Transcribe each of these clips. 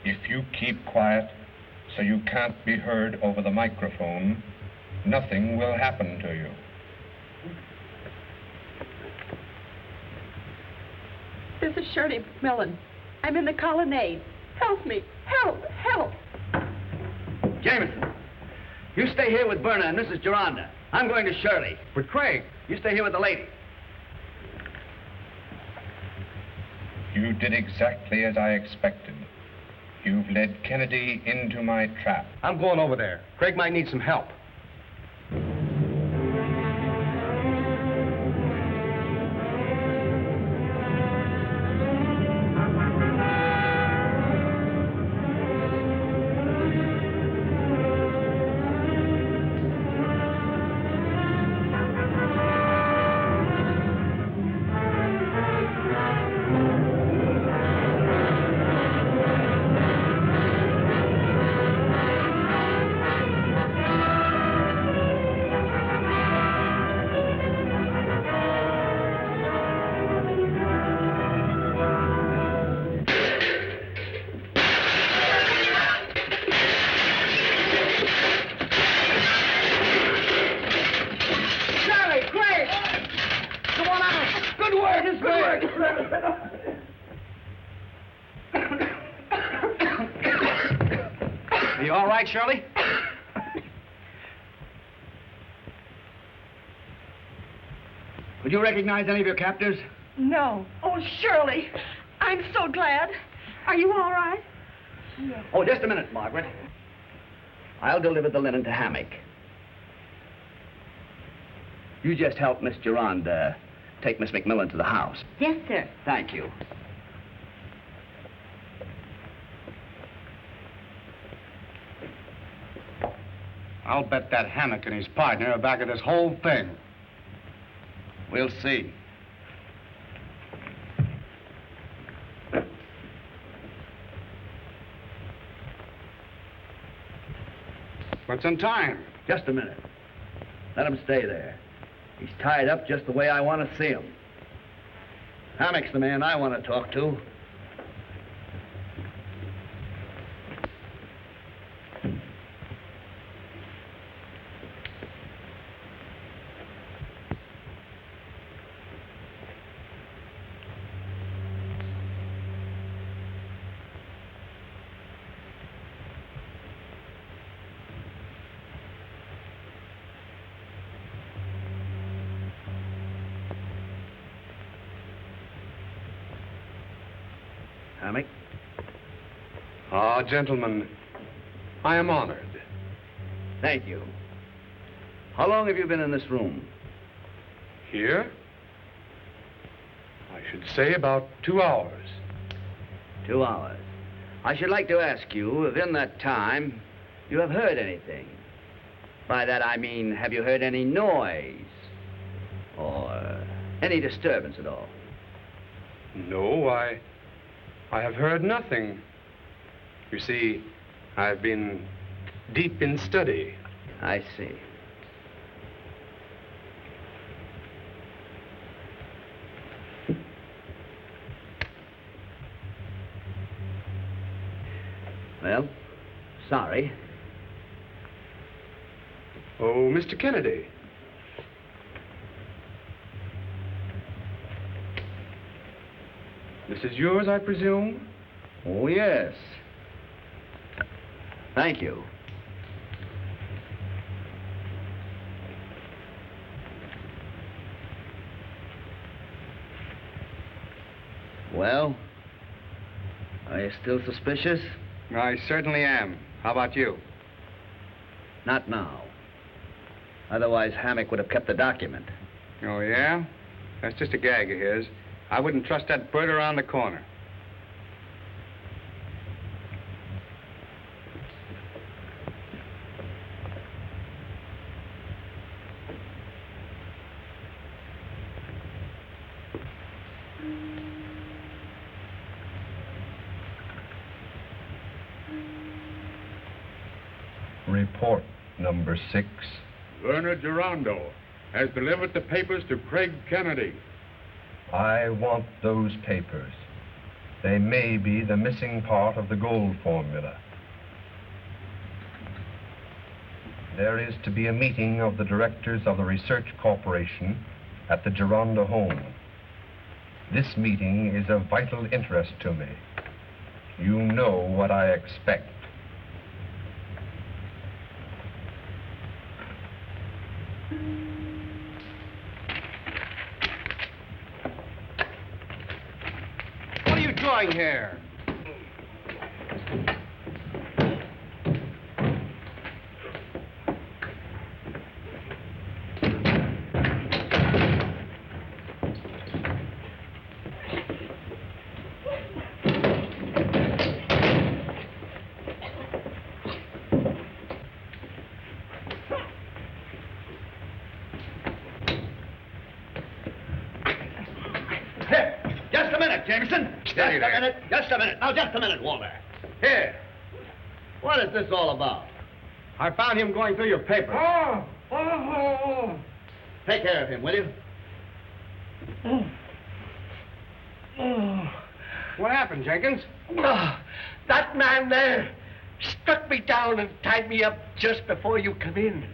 If you keep quiet so you can't be heard over the microphone, nothing will happen to you. This is Shirley McMillan. I'm in the colonnade. Help me. Help! Help! Jameson, you stay here with Berna and Mrs. Geronda. I'm going to Shirley. But Craig, You stay here with the lady. You did exactly as I expected. You've led Kennedy into my trap. I'm going over there. Craig might need some help. You all right, Shirley? Would you recognize any of your captors? No. Oh, Shirley, I'm so glad. Are you all right? No. Oh, just a minute, Margaret. I'll deliver the linen to Hammock. You just help Miss Geronda take Miss McMillan to the house. Yes, sir. Thank you. I'll bet that Hammock and his partner are back of this whole thing. We'll see. What's in time? Just a minute. Let him stay there. He's tied up just the way I want to see him. Hammock's the man I want to talk to. Hammock? Ah, gentlemen, I am honored. Thank you. How long have you been in this room? Here? I should say about 2 hours. 2 hours. I should like to ask you if in that time you have heard anything. By that I mean, have you heard any noise? Or any disturbance at all? No, I have heard nothing. You see, I've been deep in study. I see. Well, sorry. Oh, Mr. Kennedy. This is yours, I presume? Oh, yes. Thank you. Well, are you still suspicious? I certainly am. How about you? Not now. Otherwise, Hammock would have kept the document. Oh, yeah? That's just a gag of his. I wouldn't trust that bird around the corner. Report number 6. Werner Gerondo has delivered the papers to Craig Kennedy. I want those papers. They may be the missing part of the gold formula. There is to be a meeting of the directors of the Research Corporation at the Gerondo home. This meeting is of vital interest to me. You know what I expect. What are you doing here? Just a minute, Jameson. Steady there. Just a minute. Now, just a minute, Walter. Here. What is this all about? I found him going through your papers. Take care of him, will you? What happened, Jenkins? That man there struck me down and tied me up just before you come in.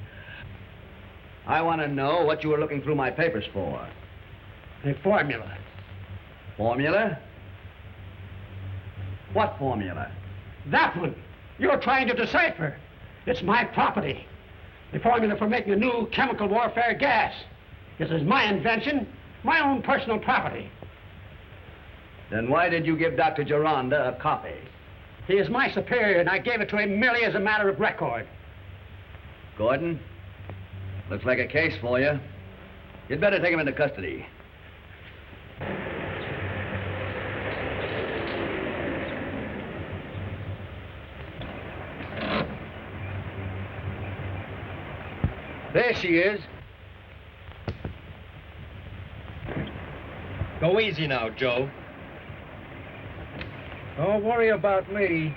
I want to know what you were looking through my papers for. The formula. Formula? What formula? That one. You're trying to decipher. It's my property. The formula for making a new chemical warfare gas. This is my invention, my own personal property. Then why did you give Dr. Geronda a copy? He is my superior, and I gave it to him merely as a matter of record. Gordon, looks like a case for you. You'd better take him into custody. There she is. Go easy now, Joe. Don't worry about me.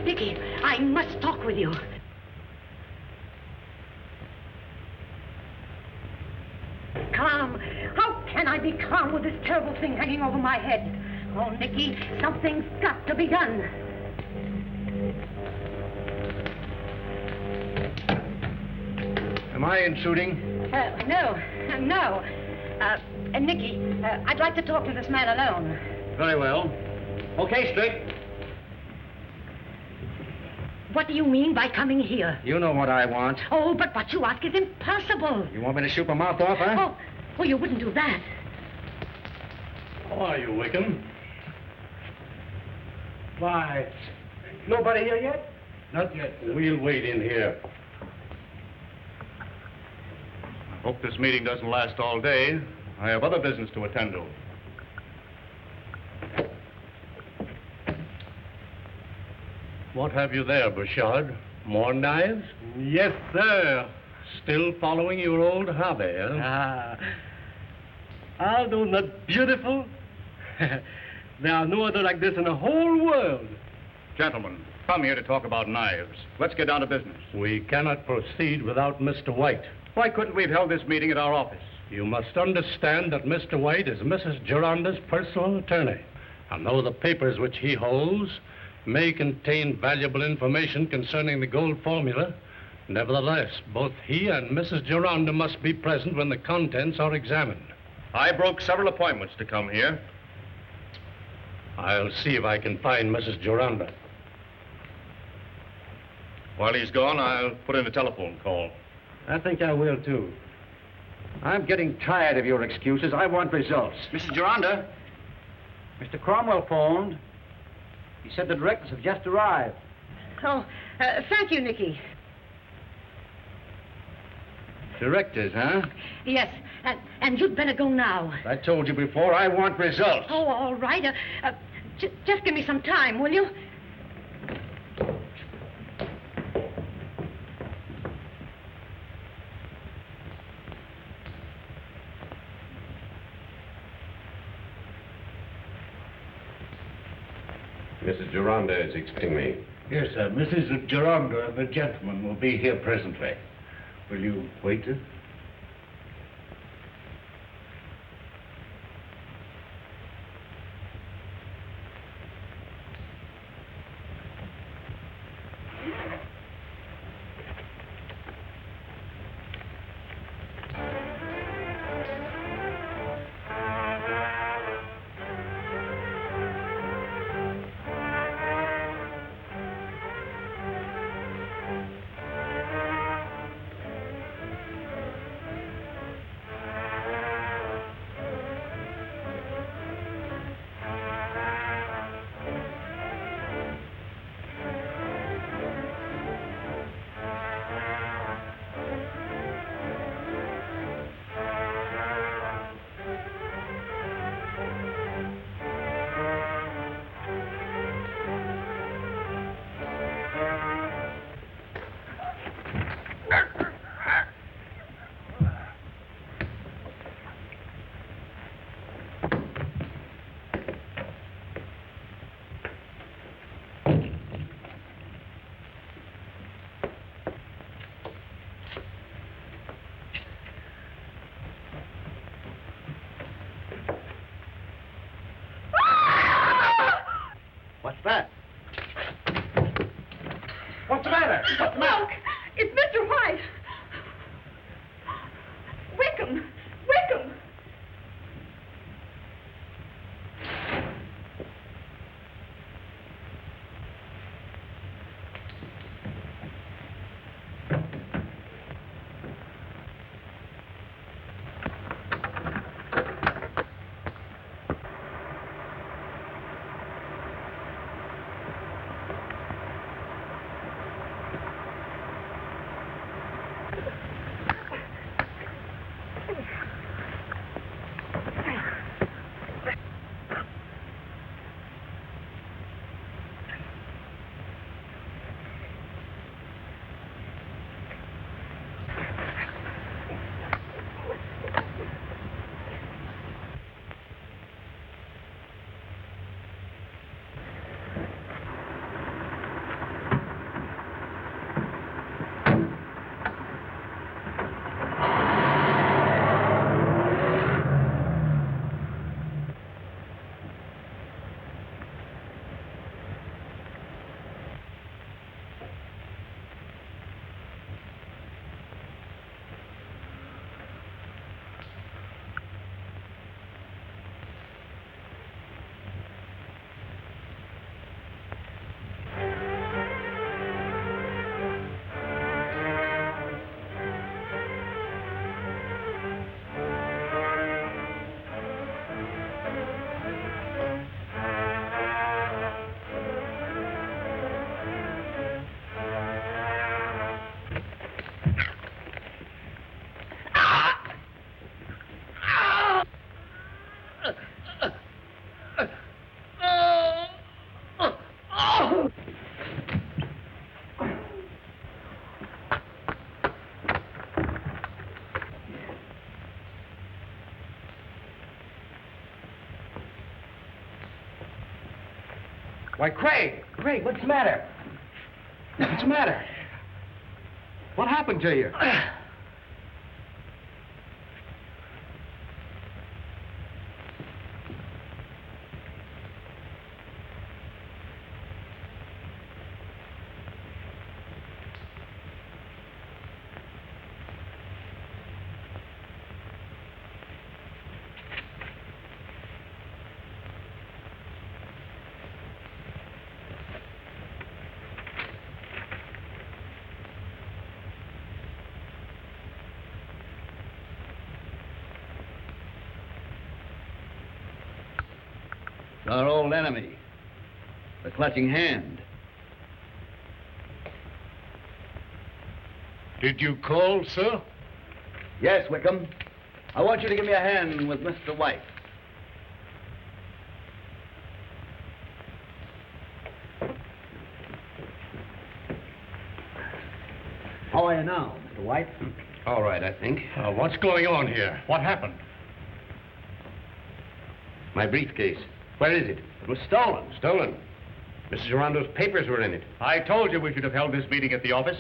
Nicky, I must talk with you. Calm. How can I be calm with this terrible thing hanging over my head? Oh, Nicky, something's got to be done. Am I intruding? No. Nicky, I'd like to talk to this man alone. Very well. Okay, Strick. What do you mean by coming here? You know what I want. Oh, but what you ask is impossible. You want me to shoot my mouth off, huh? Oh, you wouldn't do that. How are you, Wickham? Why, nobody here yet? Not yet. We'll wait in here. Hope this meeting doesn't last all day. I have other business to attend to. What have you there, Bouchard? More knives? Yes, sir. Still following your old hobby, huh? Ah. Aldo, not beautiful? There are no other like this in the whole world. Gentlemen, come here to talk about knives. Let's get down to business. We cannot proceed without Mr. White. Why couldn't we have held this meeting at our office? You must understand that Mr. White is Mrs. Gironda's personal attorney. And though the papers which he holds may contain valuable information concerning the gold formula, nevertheless, both he and Mrs. Gironda must be present when the contents are examined. I broke several appointments to come here. I'll see if I can find Mrs. Gironda. While he's gone, I'll put in a telephone call. I think I will, too. I'm getting tired of your excuses. I want results. Mrs. Gironda? Mr. Cromwell phoned. He said the directors have just arrived. Oh, thank you, Nicky. Directors, huh? Yes, and you'd better go now. I told you before, I want results. Oh, all right. Just give me some time, will you? Mrs. Gironda is expecting me. Yes, sir. Mrs. Gironda and the gentleman will be here presently. Will you wait? Why, Craig! Craig, what's the matter? What's the matter? What happened to you? Our old enemy, the Clutching Hand. Did you call, sir? Yes, Wickham. I want you to give me a hand with Mr. White. How are you now, Mr. White? All right, I think. What's going on here? What happened? My briefcase. Where is it? It was stolen. Stolen. Mrs. Gerondo's papers were in it. I told you we should have held this meeting at the office.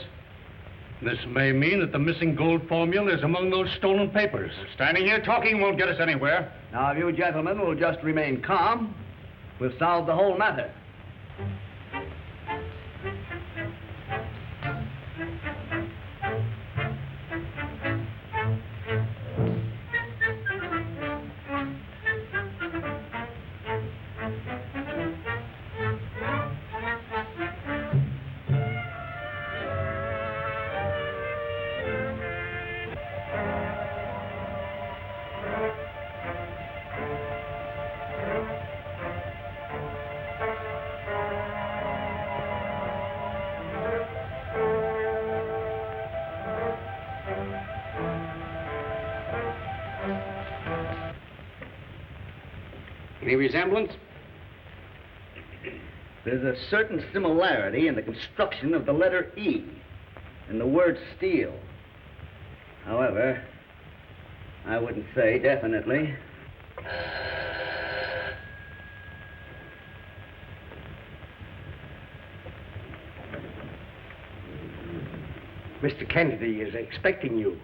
This may mean that the missing gold formula is among those stolen papers. Standing here talking won't get us anywhere. Now, if you gentlemen will just remain calm, we'll solve the whole matter. Any resemblance? There's a certain similarity in the construction of the letter E and the word steel. However, I wouldn't say definitely. Mr. Kennedy is expecting you.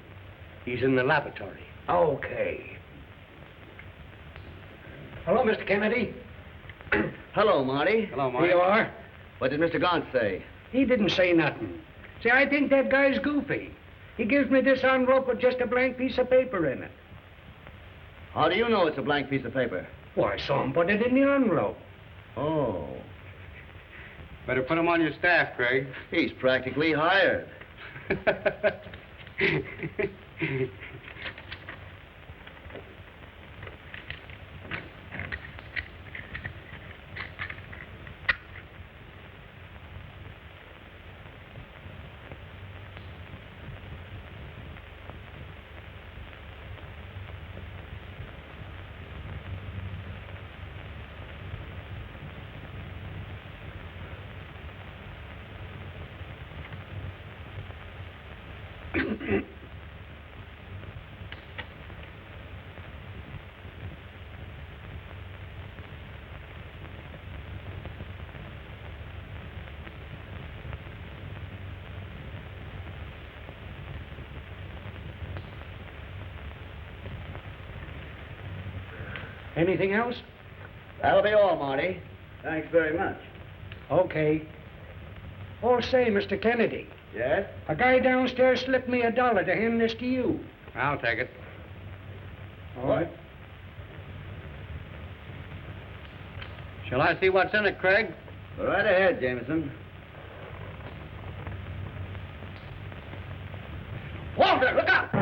He's in the laboratory. Okay. Hello, Mr. Kennedy. Hello, Marty. Hello, Marty. Here you are. What did Mr. Gaunt say? He didn't say nothing. See, I think that guy's goofy. He gives me this envelope with just a blank piece of paper in it. How do you know it's a blank piece of paper? Well, I saw him put it in the envelope. Oh. Better put him on your staff, Craig. He's practically hired. Anything else? That'll be all, Marty. Thanks very much. Okay. Oh, say, Mr. Kennedy. Yes? A guy downstairs slipped me $1 to hand this to you. I'll take it. All right. Shall I see what's in it, Craig? Go right ahead, Jameson. Walter, look out!